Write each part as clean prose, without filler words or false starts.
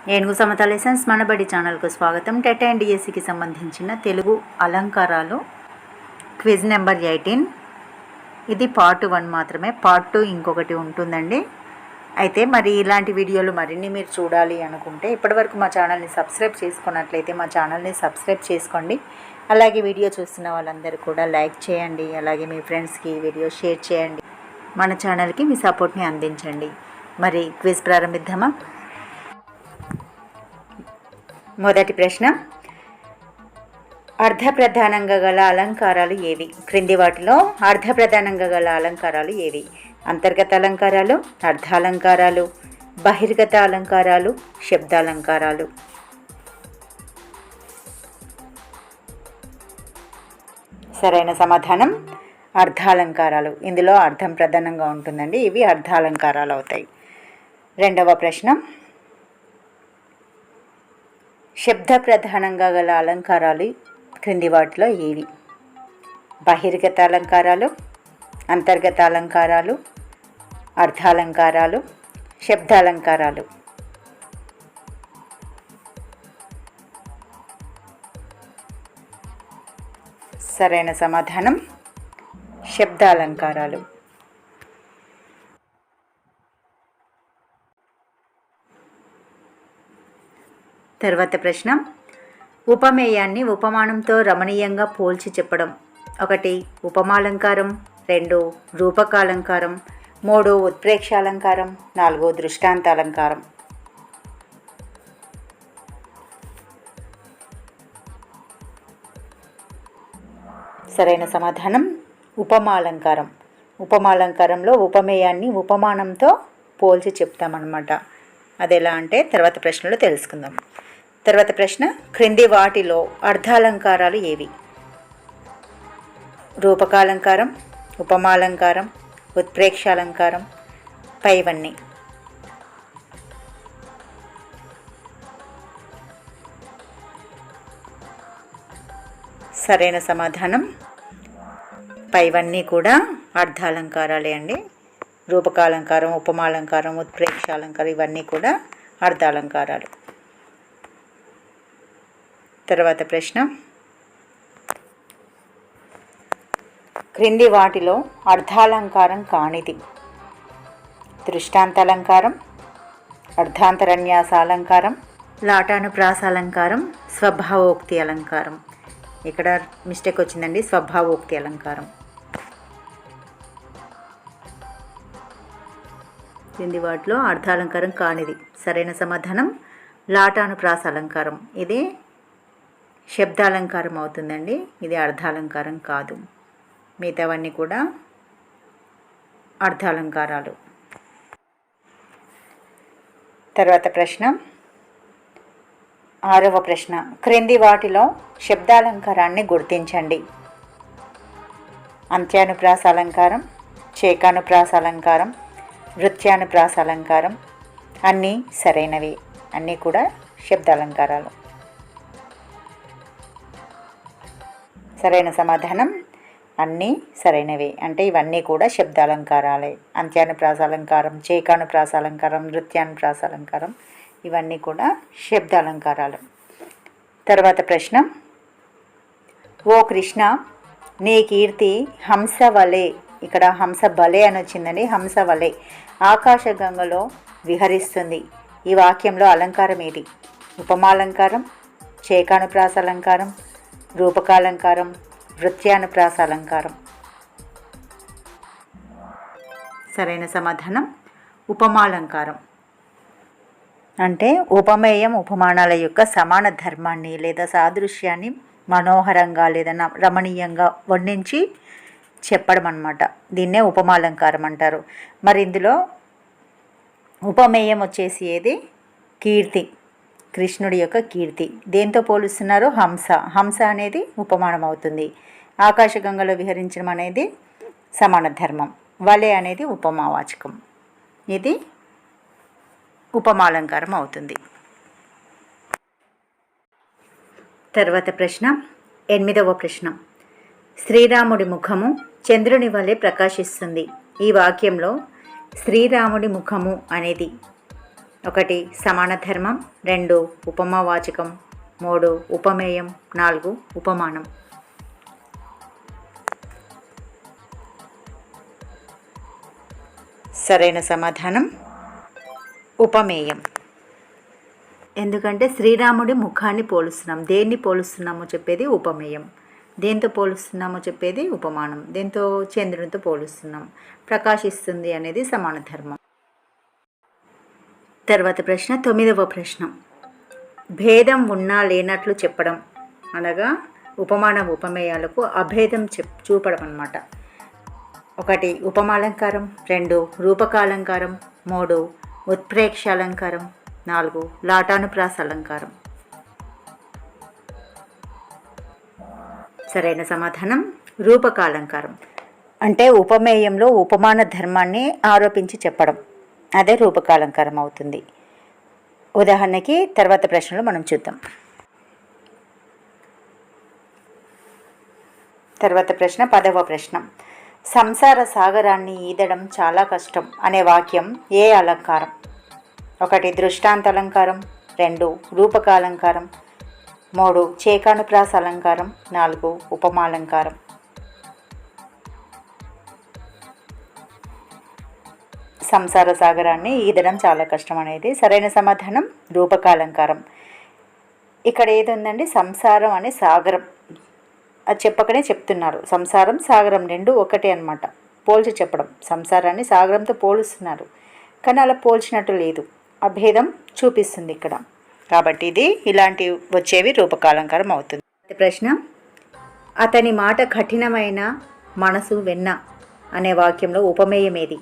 ఏనుగు సమత లెసన్స్ మనబడి ఛానల్కు స్వాగతం. టెట్ అండ్ డిఎస్సికి సంబంధించిన తెలుగు అలంకారాలు క్విజ్ నెంబర్ 18. ఇది పార్ట్ 1 మాత్రమే, పార్ట్ 2 ఇంకొకటి ఉంటుందండి. అయితే మరి ఇలాంటి వీడియోలు మరిన్ని మీరు చూడాలి అనుకుంటే ఇప్పటివరకు మా ఛానల్ని సబ్స్క్రైబ్ చేసుకున్నట్లయితే మా ఛానల్ని సబ్స్క్రైబ్ చేసుకోండి. అలాగే వీడియో చూస్తున్న వాళ్ళందరూ కూడా లైక్ చేయండి. అలాగే మీ ఫ్రెండ్స్కి వీడియో షేర్ చేయండి. మన ఛానల్కి మీ సపోర్ట్ని అందించండి. మరి క్విజ్ ప్రారంభిద్దామా? మొదటి ప్రశ్న, అర్ధప్రధానంగా గల అలంకారాలు ఏవి? క్రింది వాటిలో అర్ధప్రధానంగా గల అలంకారాలు ఏవి? అంతర్గత అలంకారాలు, అర్ధాలంకారాలు, బహిర్గత అలంకారాలు, శబ్దాలంకారాలు. సరైన సమాధానం అర్ధాలంకారాలు. ఇందులో అర్థం ప్రధానంగా ఉంటుందండి. ఇవి అర్ధాలంకారాలు అవుతాయి. రెండవ ప్రశ్న, శబ్ద ప్రధానంగా గల అలంకారాలు క్రింది వాటిలో ఏవి? బహిర్గత అలంకారాలు, అంతర్గత అలంకారాలు, అర్ధాలంకారాలు, శబ్దాలంకారాలు. సరైన సమాధానం శబ్దాలంకారాలు. తర్వాత ప్రశ్న, ఉపమేయాన్ని ఉపమానంతో రమణీయంగా పోల్చి చెప్పడం. 1 ఉపమాలంకారం, 2 రూపకాలంకారం, 3 ఉత్ప్రేక్షాలంకారం, 4 దృష్టాంతాలంకారం. సరైన సమాధానం ఉపమాలంకారం. ఉపమాలంకారంలో ఉపమేయాన్ని ఉపమానంతో పోల్చి చెప్తామన్నమాట. అది ఎలా అంటే తర్వాత ప్రశ్నలో తెలుసుకుందాం. తర్వాత ప్రశ్న, క్రింది వాటిలో అర్ధాలంకారాలు ఏవి? రూపకాలంకారం, ఉపమాలంకారం, ఉత్ప్రేక్షాలంకారం, పైవన్నీ. సరైన సమాధానం పైవన్నీ కూడా అర్ధాలంకారాలే అండి. రూపకాలంకారం, ఉపమాలంకారం, ఉత్ప్రేక్షాలంకారం ఇవన్నీ కూడా అర్ధాలంకారాలు. తర్వాత ప్రశ్న, క్రింది వాటిలో అర్ధాలంకారం కానిది? దృష్టాంతాలంకారం, అర్ధాంతరన్యాసాలంకారం, లాటానుప్రాసాలంకారం, స్వభావోక్తి అలంకారం. ఇక్కడ మిస్టేక్ వచ్చిందండి, స్వభావోక్తి అలంకారం. క్రింది వాటిలో అర్ధాలంకారం కానిది. సరైన సమాధానం లాటానుప్రాస అలంకారం. ఇది శబ్దాలంకారం అవుతుందండి. ఇది అర్ధాలంకారం కాదు. మిగతావన్నీ కూడా అర్ధాలంకారాలు. తర్వాత ప్రశ్న, 6వ ప్రశ్న, క్రింది వాటిలో శబ్దాలంకారాన్ని గుర్తించండి. అంత్యానుప్రాస అలంకారం, చేకానుప్రాస అలంకారం, వృత్యానుప్రాస అలంకారం. అన్నీ సరైనవి. అన్నీ కూడా శబ్దాలంకారాలు. సరైన సమాధానం అన్నీ సరైనవి. అంటే ఇవన్నీ కూడా శబ్దాలంకారాలే. అంత్యానుప్రాస అలంకారం, చేకానుప్రాస అలంకారం, నృత్యానుప్రాస అలంకారం ఇవన్నీ కూడా శబ్దాలంకారాలు. తర్వాత ప్రశ్న, ఓ కృష్ణ, నీ కీర్తి హంస వలె. ఇక్కడ హంస బలే అని వచ్చిందండి. హంస వలె ఆకాశగంగలో విహరిస్తుంది. ఈ వాక్యంలో అలంకారం ఏది? ఉపమాలంకారం, చేకానుప్రాస అలంకారం, రూపకాలంకారం, వృత్యానుప్రాస అలంకారం. సరైన సమాధానం ఉపమాలంకారం. అంటే ఉపమేయం ఉపమానాల యొక్క సమాన ధర్మాన్ని లేదా సాదృశ్యాన్ని మనోహరంగా లేదా రమణీయంగా వర్ణించి చెప్పడం అన్నమాట. దీన్నే ఉపమాలంకారం అంటారు. మరి ఇందులో ఉపమేయం వచ్చేసి ఏది? కీర్తి, కృష్ణుడి యొక్క కీర్తి. దేంతో పోలుస్తున్నారు? హంస. హంస అనేది ఉపమానం అవుతుంది. ఆకాశగంగలో విహరించడం అనేది సమాన ధర్మం. వలె అనేది ఉపమావాచకం. ఇది ఉపమాలంకారం అవుతుంది. తర్వాత ప్రశ్న, 8వ ప్రశ్న, శ్రీరాముడి ముఖము చంద్రుని వలె ప్రకాశిస్తుంది. ఈ వాక్యంలో శ్రీరాముడి ముఖము అనేది ఒకటి సమాన ధర్మం, 2 ఉపమావాచకం, 3 ఉపమేయం, 4 ఉపమానం. సరైన సమాధానం ఉపమేయం. ఎందుకంటే శ్రీరాముడి ముఖాన్ని పోలుస్తున్నాం. దేన్ని పోలుస్తున్నామో చెప్పేది ఉపమేయం. దేంతో పోలుస్తున్నామో చెప్పేది ఉపమానం. దేంతో? చంద్రునితో పోలుస్తున్నాం. ప్రకాశిస్తుంది అనేది సమాన ధర్మం. తర్వాత ప్రశ్న 9వ ప్రశ్న. భేదం ఉన్నా లేనట్లు చెప్పడం అనగా ఉపమాన ఉపమేయాలకు అభేదం చూపడం అన్నమాట. 1 ఉపమాలంకారం, 2 రూపకాలంకారం, 3 ఉత్ప్రేక్ష అలంకారం, 4 లాటానుప్రాస అలంకారం. సరైన సమాధానం రూపకాలంకారం. అంటే ఉపమేయంలో ఉపమాన ధర్మాన్ని ఆరోపించి చెప్పడం, అదే రూపకాలంకారం అవుతుంది. ఉదాహరణకి తర్వాత ప్రశ్నలు మనం చూద్దాం. తర్వాత ప్రశ్న 10వ ప్రశ్న. సంసార సాగరాన్ని ఈదడం చాలా కష్టం అనే వాక్యం ఏ అలంకారం? 1 దృష్టాంత అలంకారం, 2 రూపకాలంకారం, 3 చేకానుప్రాస అలంకారం, 4 ఉపమాలంకారం. సంసార సాగరాన్ని ఈదడం చాలా కష్టం అనేది సరైన సమాధానం రూపకాలంకారం. ఇక్కడ ఏది ఉందండి? సంసారం అనే సాగరం, అది చెప్పకనే చెప్తున్నారు. సంసారం సాగరం 2 ఒకటే అన్నమాట. పోల్చి చెప్పడం. సంసారాన్ని సాగరంతో పోలుస్తున్నారు, కానీ అలా పోల్చినట్టు లేదు. అభేదం చూపిస్తుంది ఇక్కడ. కాబట్టి ఇది ఇలాంటి వచ్చేవి రూపకాలంకారం అవుతుంది. ప్రశ్న. అతని మాట కఠినమైన, మనసు వెన్న అనే వాక్యంలో ఉపమేయం ఏది?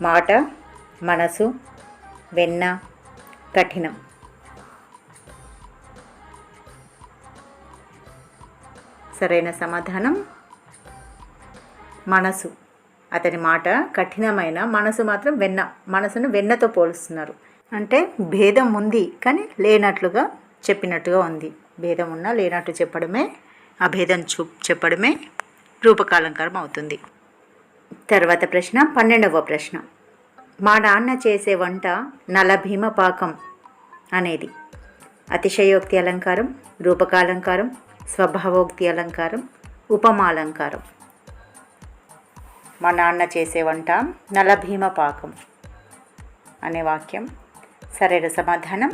మాట, మనసు, వెన్న, కఠినం. సరైన సమాధానం మనసు. అతని మాట కఠినమైన, మనసు మాత్రం వెన్న. మనసును వెన్నతో పోలుస్తున్నారు. అంటే భేదం ఉంది కానీ లేనట్లుగా చెప్పినట్టుగా ఉంది. భేదం ఉన్నా లేనట్టు చెప్పడమే, అభేదం చెప్పడమే రూపకాలంకారం అవుతుంది. తర్వాత ప్రశ్న 12వ ప్రశ్న. మా నాన్న చేసే వంట నలభీమ పాకం అనేది అతిశయోక్తి అలంకారం, రూపకాలంకారం, స్వభావోక్తి అలంకారం, ఉపమాలంకారం. మా నాన్న చేసే వంట నలభీమ పాకం అనే వాక్యం. సరైన సమాధానం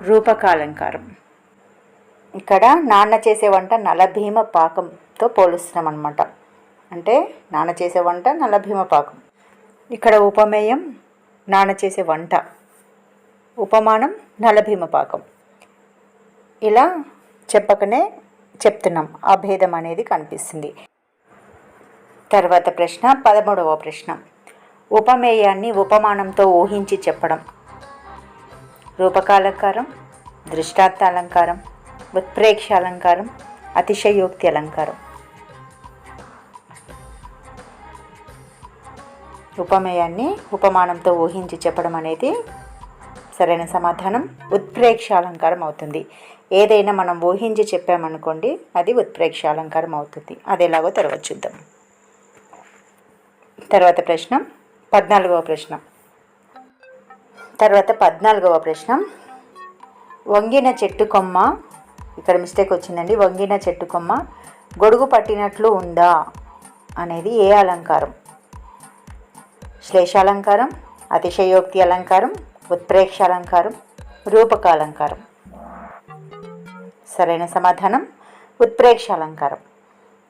రూపకాలంకారం. ఇక్కడ నాన్న చేసే వంట నలభీమ పాకంతో పోలుస్తున్నాం అన్నమాట. అంటే నాన్న చేసే వంట నలభీమ పాకం. ఇక్కడ ఉపమేయం నాన్న చేసే వంట, ఉపమానం నలభీమ పాకం. ఇలా చెప్పకనే చెప్తున్నాం, అభేదం అనేది కనిపిస్తుంది. తర్వాత ప్రశ్న 13వ ప్రశ్న. ఉపమేయాన్ని ఉపమానంతో ఊహించి చెప్పడం. రూపకాలంకారం, దృష్టాంత అలంకారం, ఉత్ప్రేక్ష అలంకారం, అతిశయోక్తి అలంకారం. ఉపమేయాన్ని ఉపమానంతో ఊహించి చెప్పడం అనేది సరైన సమాధానం ఉత్ప్రేక్ష అలంకారం అవుతుంది. ఏదైనా మనం ఊహించి చెప్పామనుకోండి, అది ఉత్ప్రేక్ష అలంకారం అవుతుంది. అది ఎలాగో తర్వాత చూద్దాం. తర్వాత ప్రశ్న 14వ ప్రశ్న. తర్వాత 14వ ప్రశ్న. వంగిన చెట్టు కొమ్మ, ఇక్కడ మిస్టేక్ వచ్చిందండి. వంగిన చెట్టు కొమ్మ గొడుగు పట్టినట్లు ఉందా అనేది ఏ అలంకారం? శ్లేషాలంకారం, అతిశయోక్తి అలంకారం, ఉత్ప్రేక్ష అలంకారం, రూపకాలంకారం. సరైన సమాధానం ఉత్ప్రేక్ష అలంకారం.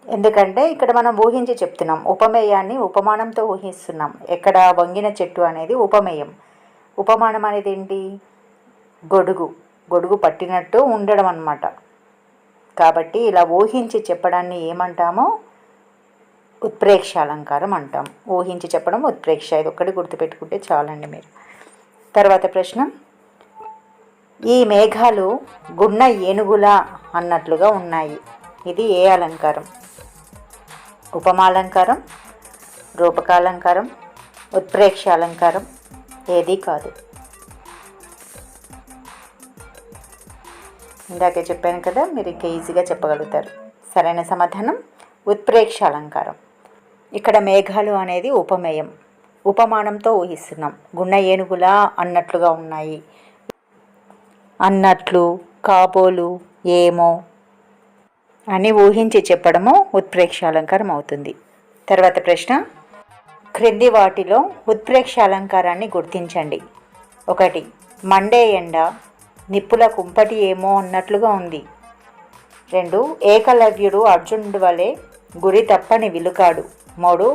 ఎందుకంటే ఇక్కడ మనం ఊహించి చెప్తున్నాం, ఉపమేయాన్ని ఉపమానంతో ఊహిస్తున్నాం. ఎక్కడ వంగిన చెట్టు అనేది ఉపమేయం, ఉపమానం అనేది ఏంటి? గొడుగు పట్టినట్టు ఉండడం అన్నమాట. కాబట్టి ఇలా ఊహించి చెప్పడాన్ని ఏమంటామో ఉత్ప్రేక్ష అలంకారం అంటాం. ఊహించి చెప్పడం ఉత్ప్రేక్ష. ఇది ఒక్కటి గుర్తుపెట్టుకుంటే చాలండి మీరు. తర్వాత ప్రశ్న. ఈ మేఘాలు గున్న ఏనుగులా అన్నట్లుగా ఉన్నాయి. ఇది ఏ అలంకారం? ఉపమాలంకారం, రూపకాలంకారం, ఉత్ప్రేక్ష అలంకారం, ఏది కాదు. ఇందాకే చెప్పాను కదా, మీరు ఇంకా ఈజీగా చెప్పగలుగుతారు. సరైన సమాధానం ఉత్ప్రేక్ష అలంకారం. ఇక్కడ మేఘాలు అనేది ఉపమేయం. ఉపమానంతో ఊహిస్తున్నాం. గున్న ఏనుగులా అన్నట్లుగా ఉన్నాయి, అన్నట్లు, కాబోలు, ఏమో అని ఊహించి చెప్పడము ఉత్ప్రేక్ష అలంకారం అవుతుంది. తర్వాత ప్రశ్న, క్రింది వాటిలో ఉత్ప్రేక్ష అలంకారాన్ని గుర్తించండి. 1. మండే ఎండ, నిప్పుల కుంపటి ఏమో అన్నట్లుగా ఉంది. 2. ఏకలవ్యుడు అర్జునుడి వలె గురి తప్పని విలుకాడు. 3.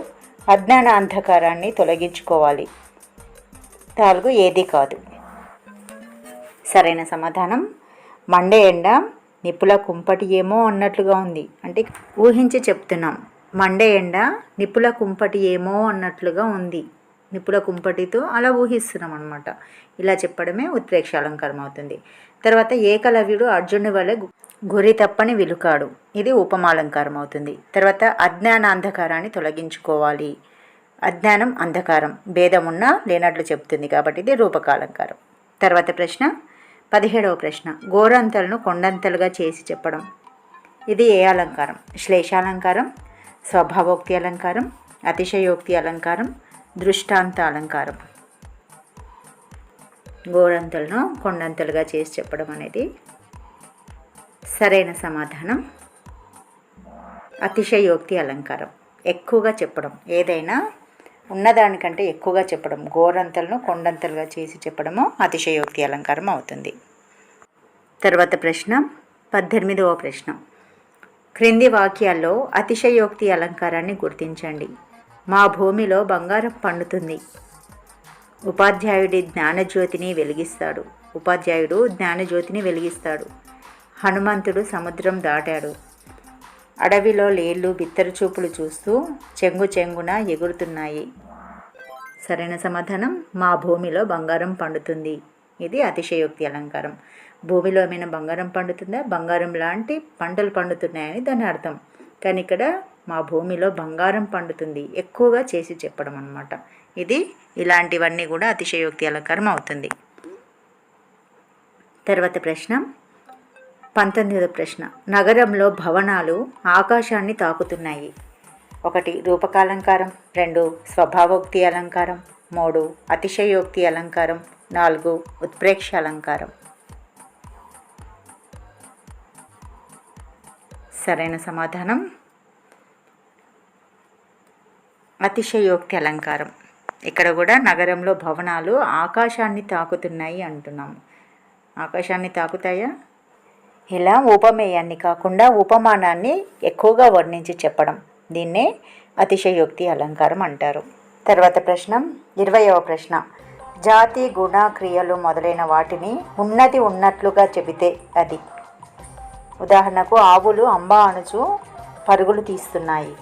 అజ్ఞాన అంధకారాన్ని తొలగించుకోవాలి. 4. ఏది కాదు. సరైన సమాధానం మండే ఎండ, నిప్పుల కుంపటి ఏమో అన్నట్లుగా ఉంది. అంటే ఊహించి చెప్తున్నాం. మండే ఎండ, నిప్పుల కుంపటి ఏమో అన్నట్లుగా ఉంది. నిప్పుల కుంపటితో అలా ఊహిస్తున్నాం అనమాట. ఇలా చెప్పడమే ఉత్ప్రేక్ష అలంకారం అవుతుంది. తర్వాత ఏకలవ్యుడు అర్జునుడి వలె గురి తప్పని విలుకాడు, ఇది ఉపమాలంకారం అవుతుంది. తర్వాత అజ్ఞాన అంధకారాన్ని తొలగించుకోవాలి. అజ్ఞానం అంధకారం భేదం ఉన్నా లేనట్లు చెప్తుంది కాబట్టి ఇది రూపకాలంకారం. తర్వాత ప్రశ్న 17వ ప్రశ్న, గోరంతలను కొండంతలుగా చేసి చెప్పడం, ఇది ఏ అలంకారం? శ్లేషాలంకారం, స్వభావోక్తి అలంకారం, అతిశయోక్తి అలంకారం, దృష్టాంత అలంకారం. గోరంతలను కొండంతలుగా చేసి చెప్పడం అనేది సరైన సమాధానం అతిశయోక్తి అలంకారం. ఎక్కువగా చెప్పడం, ఏదైనా ఉన్నదానికంటే ఎక్కువగా చెప్పడం, గోరంతలను కొండంతలుగా చేసి చెప్పడము అతిశయోక్తి అలంకారం అవుతుంది. తర్వాత ప్రశ్న 18వ ప్రశ్న, క్రింది వాక్యాల్లో అతిశయోక్తి అలంకారాన్ని గుర్తించండి. మా భూమిలో బంగారం పండుతుంది. ఉపాధ్యాయుడు జ్ఞానజ్యోతిని వెలిగిస్తాడు. హనుమంతుడు సముద్రం దాటాడు. అడవిలో లేళ్ళు బిత్తరు చూపులు చూస్తూ చెంగున ఎగురుతున్నాయి. సరైన సమాధానం మా భూమిలో బంగారం పండుతుంది, ఇది అతిశయోక్తి అలంకారం. భూమిలో ఏమైనా బంగారం పండుతుందా? బంగారం లాంటి పంటలు పండుతున్నాయని దాని అర్థం. కానీ ఇక్కడ మా భూమిలో బంగారం పండుతుంది ఎక్కువగా చేసి చెప్పడం అన్నమాట. ఇది ఇలాంటివన్నీ కూడా అతిశయోక్తి అలంకారం అవుతుంది. తర్వాత ప్రశ్న 19వ ప్రశ్న, నగరంలో భవనాలు ఆకాశాన్ని తాకుతున్నాయి. 1. రూపకాలంకారం, 2. స్వభావోక్తి అలంకారం, 3. అతిశయోక్తి అలంకారం, 4. ఉత్ప్రేక్ష అలంకారం. సరైన సమాధానం అతిశయోక్తి అలంకారం. ఇక్కడ కూడా నగరంలో భవనాలు ఆకాశాన్ని తాకుతున్నాయి అంటున్నాము. ఆకాశాన్ని తాకుతాయా? ఇలా ఉపమేయాన్ని కాకుండా ఉపమానాన్ని ఎక్కువగా వర్ణించి చెప్పడం, దీన్నే అతిశయోక్తి అలంకారం అంటారు. తర్వాత ప్రశ్న 20వ ప్రశ్న, జాతి, గుణ, క్రియలు మొదలైన వాటిని ఉన్నది ఉన్నట్లుగా చెబితే అది. ఉదాహరణకు ఆవులు అంబా అణుచు పరుగులు తీస్తున్నాయి.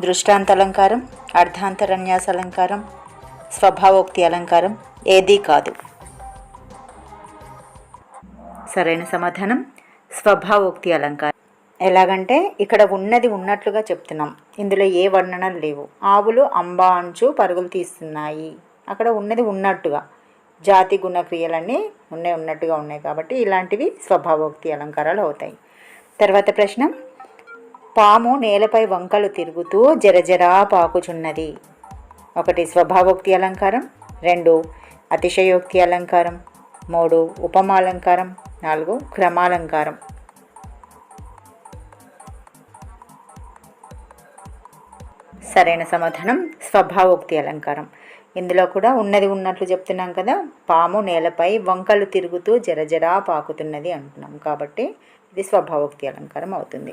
దృష్టాంత అలంకారం, అర్ధాంతరన్యాస అలంకారం, స్వభావోక్తి అలంకారం, ఏదీ కాదు. సరైన సమాధానం స్వభావోక్తి అలంకారం. ఎలాగంటే ఇక్కడ ఉన్నది ఉన్నట్లుగా చెప్తున్నాం, ఇందులో ఏ వర్ణనలు లేవు. ఆవులు అంబా అంచు పరుగులు తీస్తున్నాయి, అక్కడ ఉన్నది ఉన్నట్టుగా. జాతి, గుణ, క్రియలన్నీ ఉన్నట్టుగా ఉన్నాయి కాబట్టి ఇలాంటివి స్వభావోక్తి అలంకారాలు అవుతాయి. తర్వాత ప్రశ్న, పాము నేలపై వంకలు తిరుగుతూ జరజరా పాకుచున్నది. 1. స్వభావోక్తి అలంకారం, 2. అతిశయోక్తి అలంకారం, 3. ఉపమాలంకారం, 4. క్రమాలంకారం. సరైన సమాధానం స్వభావోక్తి అలంకారం. ఇందులో కూడా ఉన్నది ఉన్నట్లు చెప్తున్నాం కదా, పాము నేలపై వంకలు తిరుగుతూ జరజరా పాకుతున్నది అంటున్నాం కాబట్టి ఇది స్వభావోక్తి అలంకారం అవుతుంది.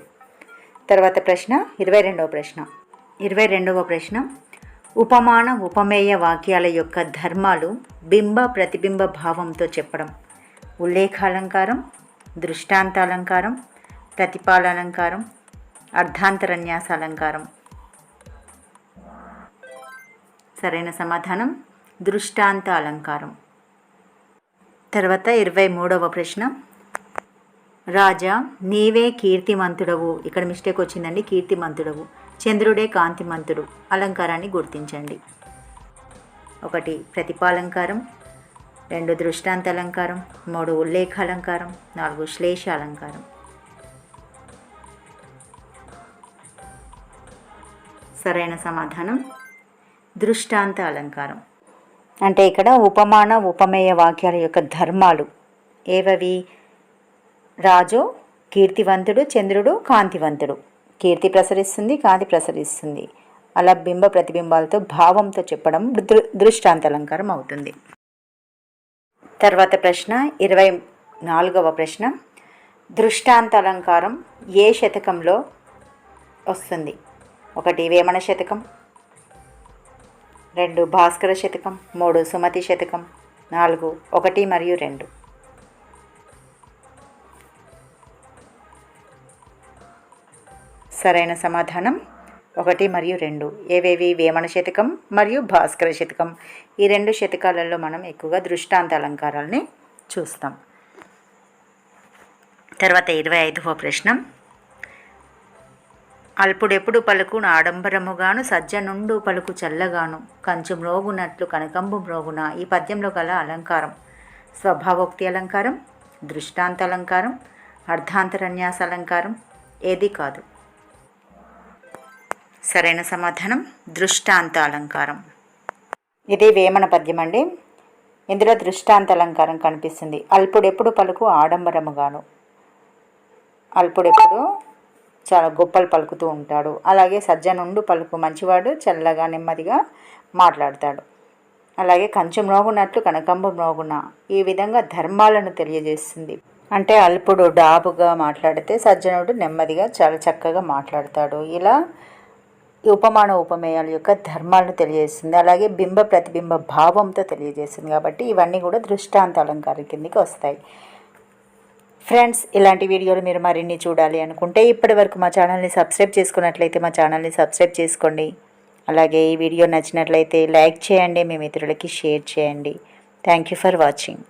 తర్వాత ప్రశ్న 22వ ప్రశ్న, ఉపమాన ఉపమేయ వాక్యాల యొక్క ధర్మాలు బింబ ప్రతిబింబ భావంతో చెప్పడం. ఉల్లేఖాలంకారం, దృష్టాంతాలంకారం, ప్రతిపాలనంకారం, అర్ధాంతరన్యాస అలంకారం. సరైన సమాధానం దృష్టాంత అలంకారం. తర్వాత 23వ ప్రశ్న, రాజా నీవే కీర్తిమంతుడవు. ఇక్కడ మిస్టేక్ వచ్చిందండి, కీర్తిమంతుడవు. చంద్రుడే కాంతిమంతుడు. అలంకారాన్ని గుర్తించండి. 1. ప్రతిపాలంకారం, 2. దృష్టాంత అలంకారం, 3. ఉల్లేఖ అలంకారం, 4. శ్లేష అలంకారం. సరైన సమాధానం దృష్టాంత అలంకారం అంటే ఇక్కడ ఉపమాన ఉపమేయ వాక్యాల యొక్క ధర్మాలు ఏవవి? రాజు కీర్తివంతుడు, చంద్రుడు కాంతివంతుడు. కీర్తి ప్రసరిస్తుంది, కాంతి ప్రసరిస్తుంది. అలా బింబ ప్రతిబింబాలతో భావంతో చెప్పడం దృష్టాంత అలంకారం అవుతుంది. తర్వాత ప్రశ్న 24వ ప్రశ్న. దృష్టాంత అలంకారం ఏ శతకంలో వస్తుంది? 1 వేమన శతకం, 2 భాస్కర శతకం, 3 సుమతి శతకం, 4 1 మరియు 2. సరైన సమాధానం 1 మరియు 2. ఏవేవి? వేమన శతకం మరియు భాస్కర శతకం. ఈ 2 శతకాలలో మనం ఎక్కువగా దృష్టాంత అలంకారాలని చూస్తాం. తర్వాత 25వ ప్రశ్న. అల్పుడెప్పుడు పలుకు ఆడంబరముగాను, సజ్జనుండు పలుకు చల్లగాను, కంచు మ్రోగునట్లు కనకంబు మ్రోగున. ఈ పద్యంలో గల అలంకారం స్వభావోక్తి అలంకారం, దృష్టాంత అలంకారం, అర్ధాంతరన్యాస అలంకారం ఏది కాదు? సరైన సమాధానం దృష్టాంత అలంకారం. ఇది వేమన పద్యం అండి. ఇందులో దృష్టాంత అలంకారం కనిపిస్తుంది. అల్పుడెప్పుడు పలుకు ఆడంబరముగాను, అల్పుడెప్పుడు చాలా గొప్పలు పలుకుతూ ఉంటాడు. అలాగే సజ్జనుండు పలుకు, మంచివాడు చల్లగా నెమ్మదిగా మాట్లాడతాడు. అలాగే కంచు మ్రోగునట్లు కనకంబు మ్రోగున. ఈ విధంగా ధర్మాలను తెలియజేస్తుంది. అంటే అల్పుడు డాబుగా మాట్లాడితే సజ్జనుడు నెమ్మదిగా చాలా చక్కగా మాట్లాడతాడు. ఇలా ఉపమాన ఉపమేయాల యొక్క ధర్మాలను తెలియజేస్తుంది. అలాగే బింబ ప్రతిబింబ భావంతో తెలియజేస్తుంది. కాబట్టి ఇవన్నీ కూడా దృష్టాంత అలంకారం కిందకి వస్తాయి. ఫ్రెండ్స్, ఇలాంటి వీడియోలు మీరు మరిన్ని చూడాలి అనుకుంటే ఇప్పటి వరకు మా ఛానల్ని సబ్స్క్రైబ్ చేసుకున్నట్లయితే మా ఛానల్ని సబ్స్క్రైబ్ చేసుకోండి. అలాగే ఈ వీడియో నచ్చినట్లయితే లైక్ చేయండి, మీ మిత్రులకి షేర్ చేయండి. Thank you for watching.